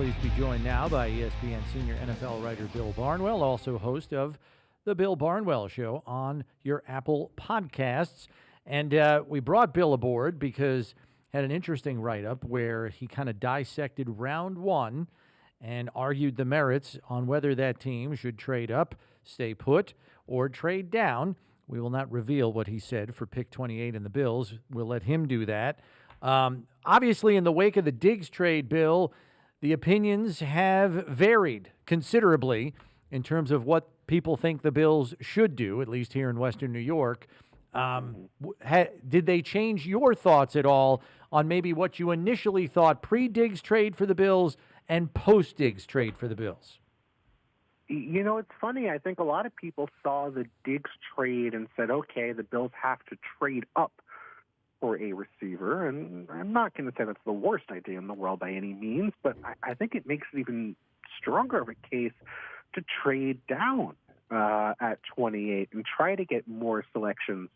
pleased to be joined now by ESPN senior NFL writer Bill Barnwell, also host of The Bill Barnwell Show on your Apple Podcasts. And we brought Bill aboard because had an interesting write-up where he kind of dissected round one and argued the merits on whether that team should trade up, stay put, or trade down. We will not reveal what he said for pick 28 in the Bills. We'll let him do that. Obviously, in the wake of the Diggs trade, Bill, the opinions have varied considerably in terms of what people think the Bills should do, at least here in Western New York. Did they change your thoughts at all on maybe what you initially thought pre-Diggs trade for the Bills and post-Diggs trade for the Bills? You know, it's funny. I think a lot of people saw the Diggs trade and said, okay, the Bills have to trade up for a receiver. And I'm not going to say that's the worst idea in the world by any means, but I think it makes it even stronger of a case to trade down at 28 and try to get more selections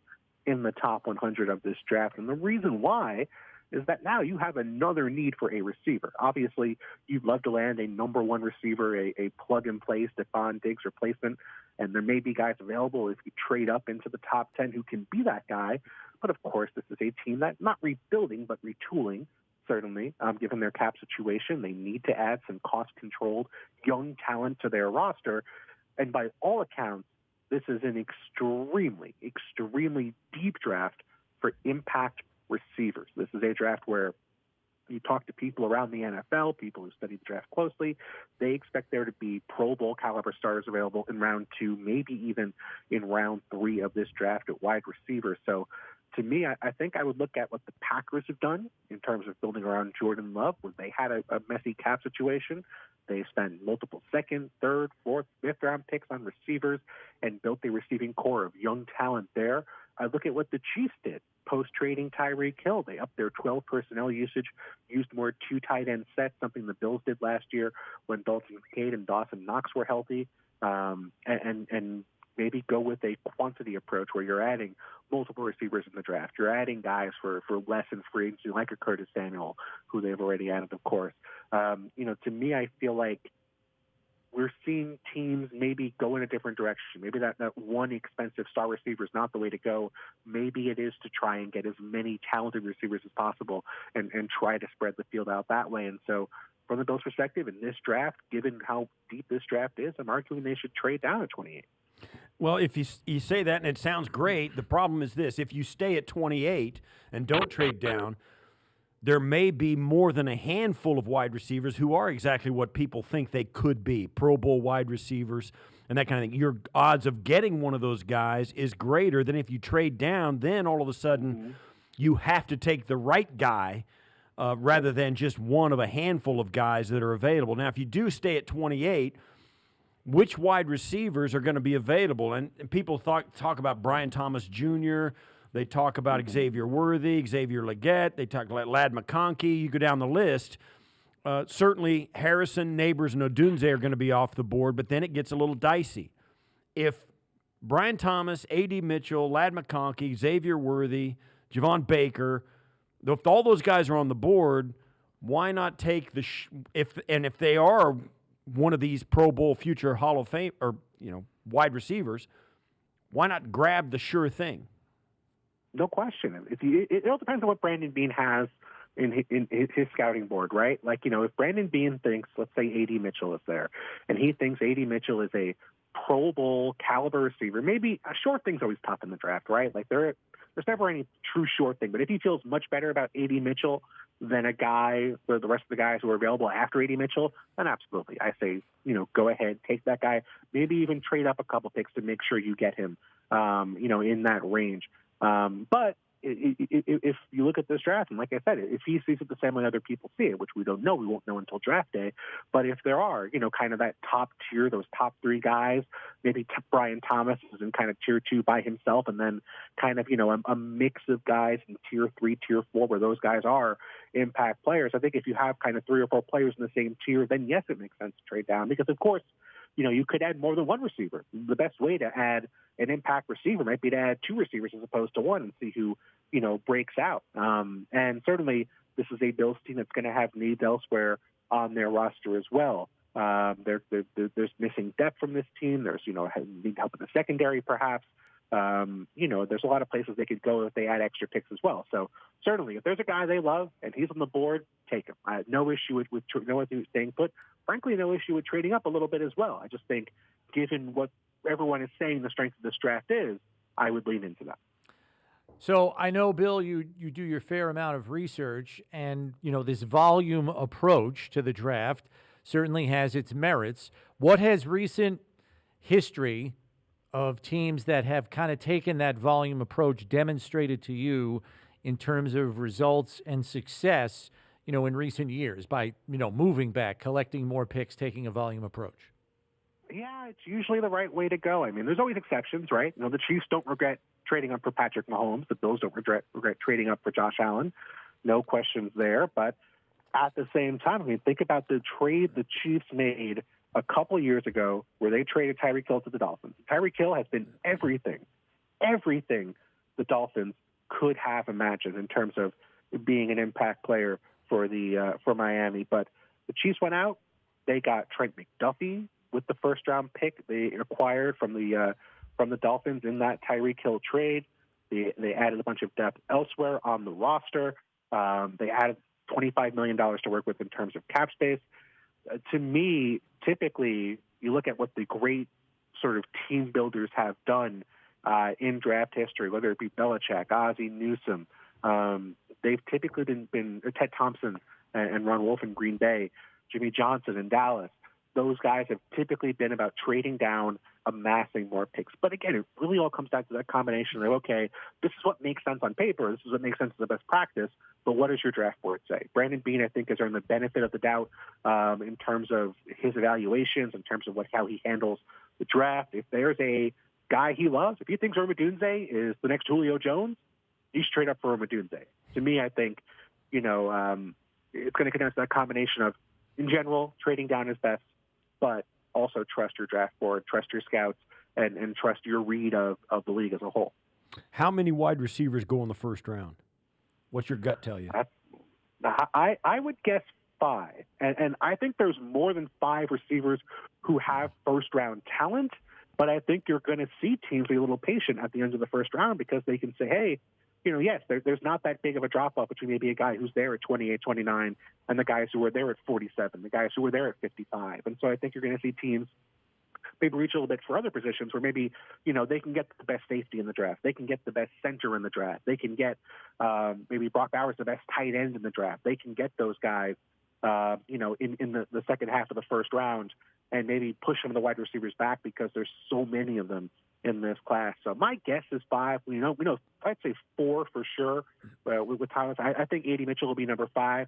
in the top 100 of this draft. And the reason why is that now you have another need for a receiver. Obviously, you'd love to land a number one receiver, a plug-and-play Stephon Diggs replacement, and there may be guys available if you trade up into the top 10 who can be that guy. But, of course, this is a team that's not rebuilding but retooling, certainly, given their cap situation. They need to add some cost-controlled young talent to their roster. And by all accounts, this is an extremely, extremely deep draft for impact receivers. This is a draft where you talk to people around the NFL, people who study the draft closely, they expect there to be Pro Bowl caliber stars available in round 2, maybe even in round 3 of this draft at wide receiver. So to me, I think I would look at what the Packers have done in terms of building around Jordan Love, where they had a messy cap situation. They spent multiple second, third, fourth, fifth round picks on receivers and built a receiving core of young talent there. I look at what the Chiefs did post-trading Tyreek Hill. They upped their 12 personnel usage, used more 2 tight end sets, something the Bills did last year when Dalton Kincaid and Dawson Knox were healthy, and maybe go with a quantity approach where you're adding multiple receivers in the draft. You're adding guys for less in free agency, like a Curtis Samuel, who they've already added, of course. To me, I feel like we're seeing teams maybe go in a different direction. Maybe that one expensive star receiver is not the way to go. Maybe it is to try and get as many talented receivers as possible and try to spread the field out that way. And so from the Bills' perspective, in this draft, given how deep this draft is, I'm arguing they should trade down at 28. Well, if you say that and it sounds great, the problem is this. If you stay at 28 and don't trade down, there may be more than a handful of wide receivers who are exactly what people think they could be, Pro Bowl wide receivers and that kind of thing. Your odds of getting one of those guys is greater than if you trade down. Then all of a sudden you have to take the right guy rather than just one of a handful of guys that are available. Now, if you do stay at 28, which wide receivers are going to be available? And people talk about Brian Thomas Jr., they talk about Xavier Worthy, Xavier Legette. They talk about Ladd McConkey. You go down the list. Certainly, Harrison, Neighbors, and Odunze are going to be off the board, but then it gets a little dicey. If Brian Thomas, A.D. Mitchell, Ladd McConkey, Xavier Worthy, Javon Baker, if all those guys are on the board, why not take if they are one of these Pro Bowl future Hall of Fame or wide receivers, why not grab the sure thing? No question. It all depends on what Brandon Beane has in his scouting board, right? Like, if Brandon Beane thinks, let's say A.D. Mitchell is there, and he thinks A.D. Mitchell is a Pro Bowl caliber receiver, maybe a short thing's always tough in the draft, right? Like there's never any true short thing. But if he feels much better about A.D. Mitchell than a guy or the rest of the guys who are available after A.D. Mitchell, then absolutely. I say, go ahead, take that guy, maybe even trade up a couple picks to make sure you get him, in that range. But if you look at this draft, and like I said, if he sees it the same way other people see it, which we don't know, we won't know until draft day. But if there are, kind of that top tier, those top 3 guys, maybe Brian Thomas is in kind of tier 2 by himself, and then kind of, a mix of guys in tier 3, tier 4, where those guys are impact players. I think if you have kind of 3 or 4 players in the same tier, then yes, it makes sense to trade down because, of course, you could add more than one receiver. The best way to add an impact receiver might be to add 2 receivers as opposed to 1 and see who, breaks out. And certainly this is a Bills team that's going to have needs elsewhere on their roster as well. There's missing depth from this team. There's, need help in the secondary, perhaps. There's a lot of places they could go if they add extra picks as well. So certainly, if there's a guy they love and he's on the board, take him. I have no issue with staying put. Frankly, no issue with trading up a little bit as well. I just think, given what everyone is saying the strength of this draft is, I would lean into that. So I know, Bill, you do your fair amount of research, and this volume approach to the draft certainly has its merits. What has recent history of teams that have kind of taken that volume approach demonstrated to you in terms of results and success, in recent years by, moving back, collecting more picks, taking a volume approach? Yeah, it's usually the right way to go. I mean, there's always exceptions, right? The Chiefs don't regret trading up for Patrick Mahomes. The Bills don't regret trading up for Josh Allen. No questions there. But at the same time, I mean, think about the trade the Chiefs made a couple years ago where they traded Tyreek Hill to the Dolphins. Tyreek Hill has been everything the Dolphins could have imagined in terms of being an impact player for Miami. But the Chiefs went out. They got Trent McDuffie with the first-round pick they acquired from the Dolphins in that Tyreek Hill trade. They added a bunch of depth elsewhere on the roster. They added $25 million to work with in terms of cap space. To me, typically, you look at what the great sort of team builders have done in draft history, whether it be Belichick, Ozzie Newsome. They've typically been Ted Thompson and Ron Wolf in Green Bay, Jimmy Johnson in Dallas. Those guys have typically been about trading down, amassing more picks. But again, it really all comes down to that combination of, okay, this is what makes sense on paper. This is what makes sense as the best practice. But what does your draft board say? Brandon Beane, I think, has earned the benefit of the doubt in terms of his evaluations, in terms of how he handles the draft. If there's a guy he loves, if he thinks Odunze is the next Julio Jones, he should trade up for Odunze. To me, I think, it's going to come down to that combination of, in general, trading down is best, but also trust your draft board, trust your scouts, and trust your read of the league as a whole. How many wide receivers go in the first round? What's your gut tell you? I would guess 5. And I think there's more than 5 receivers who have first-round talent, but I think you're going to see teams be a little patient at the end of the first round because they can say, hey, yes, there's not that big of a drop-off between maybe a guy who's there at 28, 29, and the guys who are there at 47, the guys who are there at 55. And so I think you're going to see teams maybe reach a little bit for other positions where maybe, they can get the best safety in the draft. They can get the best center in the draft. They can get maybe Brock Bowers the best tight end in the draft. They can get those guys, in the second half of the first round and maybe push some of the wide receivers back because there's so many of them in this class. So my guess is 5. I'd say 4 for sure with Thomas. I think A.D. Mitchell will be number 5.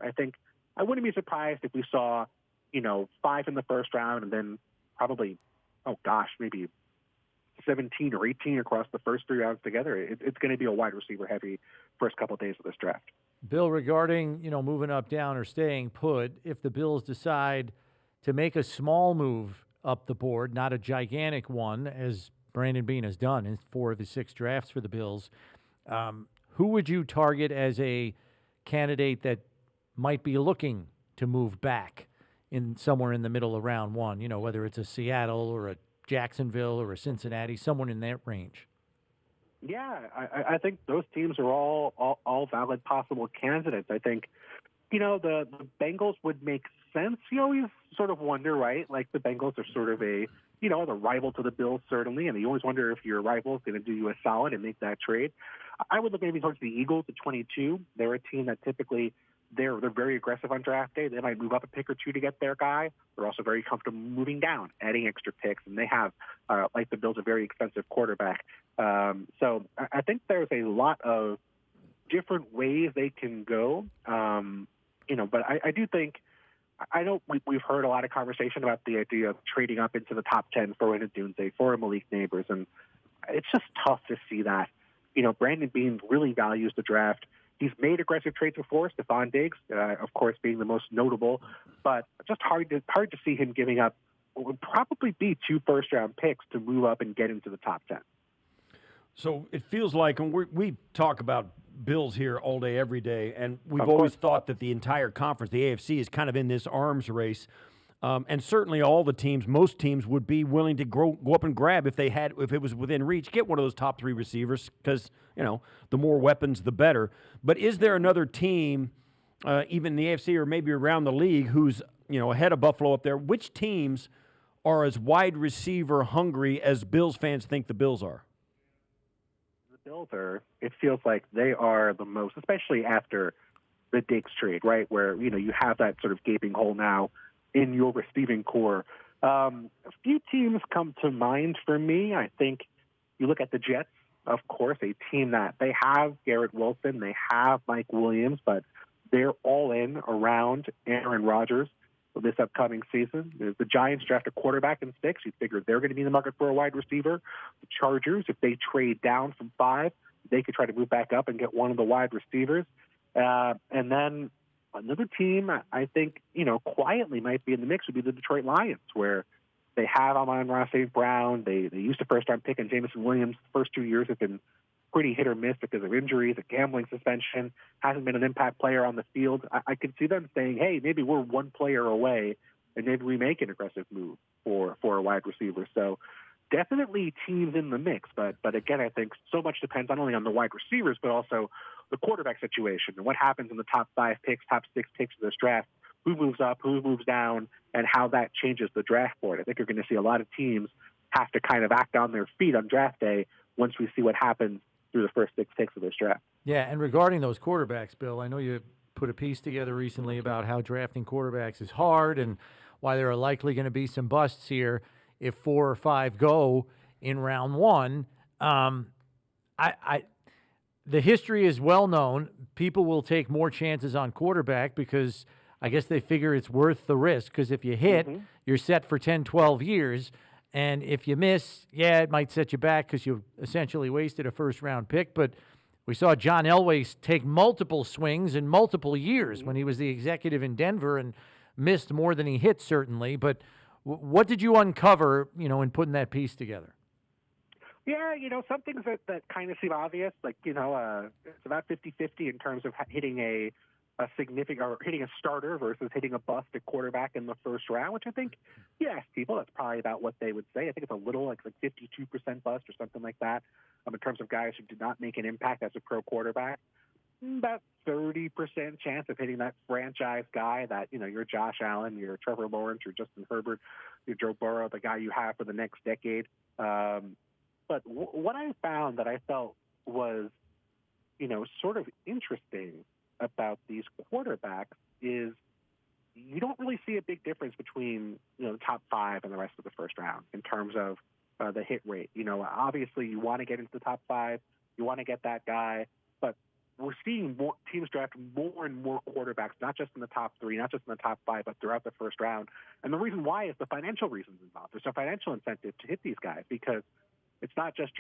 I wouldn't be surprised if we saw, 5 in the first round and then probably, maybe 17 or 18 across the first 3 rounds together. It's going to be a wide receiver heavy first couple of days of this draft. Bill, regarding, moving up, down, or staying put, if the Bills decide to make a small move up the board, not a gigantic one, as Brandon Beane has done in 4 of his 6 drafts for the Bills, who would you target as a candidate that might be looking to move back in somewhere in the middle of round 1, whether it's a Seattle or a Jacksonville or a Cincinnati, someone in that range? Yeah, I think those teams are all valid possible candidates. I think, the Bengals would make sense. You always sort of wonder, right? Like the Bengals are sort of the rival to the Bills, certainly, and you always wonder if your rival is going to do you a solid and make that trade. I would look maybe towards the Eagles at 22. They're a team that typically they're very aggressive on draft day. They might move up a pick or 2 to get their guy. They're also very comfortable moving down, adding extra picks, and they have, like the Bills, a very expensive quarterback. So I think there's a lot of different ways they can go, but I do think, I know we've heard a lot of conversation about the idea of trading up into the top 10 for Odunze, for Malik Neighbors, and it's just tough to see that. Brandon Beane really values the draft. He's made aggressive trades before, Stephon Diggs, of course, being the most notable, but just hard to see him giving up what would probably be 2 first-round picks to move up and get into the top 10. So it feels like, and we talk about Bills here all day, every day, and we've Of always course. thought that the entire conference, the AFC, is kind of in this arms race. And certainly all the teams, most teams would be willing to go up and grab if it was within reach, get one of those top 3 receivers because, the more weapons, the better. But is there another team, even in the AFC or maybe around the league, who's, ahead of Buffalo up there? Which teams are as wide receiver hungry as Bills fans think the Bills are? The Bills are, it feels like they are the most, especially after the Diggs trade, right, where, you have that sort of gaping hole now in your receiving core. A few teams come to mind for me. I think you look at the Jets, of course, a team that they have Garrett Wilson, they have Mike Williams, but they're all in around Aaron Rodgers for this upcoming season. The Giants draft a quarterback in 6. You figure they're going to be in the market for a wide receiver. The Chargers, if they trade down from 5, they could try to move back up and get one of the wide receivers. And then another team I think, quietly might be in the mix would be the Detroit Lions, where they have Amon-Ra St. Brown. They used a first-round pick in Jameson Williams. The first 2 years have been pretty hit or miss because of injuries, a gambling suspension, hasn't been an impact player on the field. I could see them saying, hey, maybe we're one player away, and maybe we make an aggressive move for a wide receiver. So definitely teams in the mix. But again, I think so much depends not only on the wide receivers, but also the quarterback situation and what happens in the top 5 picks, top 6 picks of this draft, who moves up, who moves down, and how that changes the draft board. I think you're going to see a lot of teams have to kind of act on their feet on draft day once we see what happens through the first 6 picks of this draft. Yeah, and regarding those quarterbacks, Bill, I know you put a piece together recently about how drafting quarterbacks is hard and why there are likely going to be some busts here if 4 or 5 go in round 1. The history is well known. People will take more chances on quarterback because I guess they figure it's worth the risk, because if you hit, you're set for 10, 12 years. And if you miss, it might set you back because you essentially wasted a first-round pick. But we saw John Elway take multiple swings in multiple years when he was the executive in Denver and missed more than he hit, certainly. But what did you uncover, in putting that piece together? Yeah, some things that kind of seem obvious, like, it's about 50-50 in terms of hitting a significant or hitting a starter versus hitting a bust at quarterback in the first round, which I think you ask people, that's probably about what they would say. I think it's a little like 52% bust or something like that in terms of guys who did not make an impact as a pro quarterback. About 30% chance of hitting that franchise guy that, you're Josh Allen, you're Trevor Lawrence, you're Justin Herbert, you're Joe Burrow, the guy you have for the next decade. But what I found that I felt was, sort of interesting about these quarterbacks is you don't really see a big difference between, the top 5 and the rest of the first round in terms of the hit rate. Obviously you want to get into the top 5, you want to get that guy, but we're seeing more teams draft more and more quarterbacks, not just in the top 3, not just in the top 5, but throughout the first round. And the reason why is the financial reasons involved. There's a financial incentive to hit these guys because it's not just,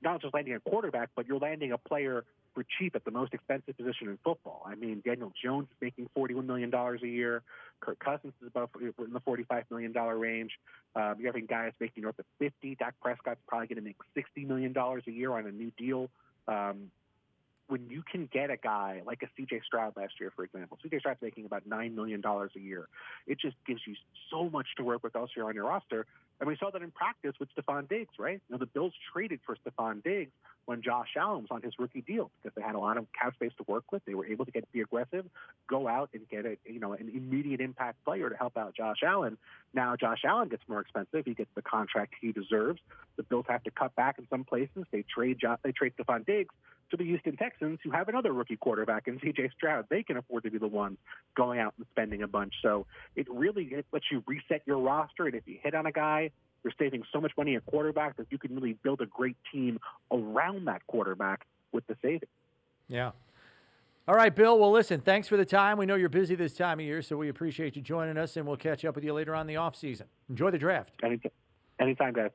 not just landing a quarterback, but you're landing a player for cheap at the most expensive position in football. I mean, Daniel Jones is making $41 million a year. Kirk Cousins is above in the $45 million range. You're having guys making north of 50. Dak Prescott's probably going to make $60 million a year on a new deal. When you can get a guy like a C.J. Stroud last year, for example, C.J. Stroud's making about $9 million a year. It just gives you so much to work with elsewhere on your roster. And we saw that in practice with Stephon Diggs, right? The Bills traded for Stephon Diggs when Josh Allen was on his rookie deal because they had a lot of cap space to work with. They were able to be aggressive, go out and get an immediate impact player to help out Josh Allen. Now Josh Allen gets more expensive. He gets the contract he deserves. The Bills have to cut back in some places. They trade Stephon Diggs to the Houston Texans, who have another rookie quarterback in C.J. Stroud. They can afford to be the ones going out and spending a bunch. So it lets you reset your roster, and if you hit on a guy, you're saving so much money at quarterback that you can really build a great team around that quarterback with the savings. Yeah. All right, Bill. Well, listen, thanks for the time. We know you're busy this time of year, so we appreciate you joining us, and we'll catch up with you later on in the offseason. Enjoy the draft. Anytime, guys.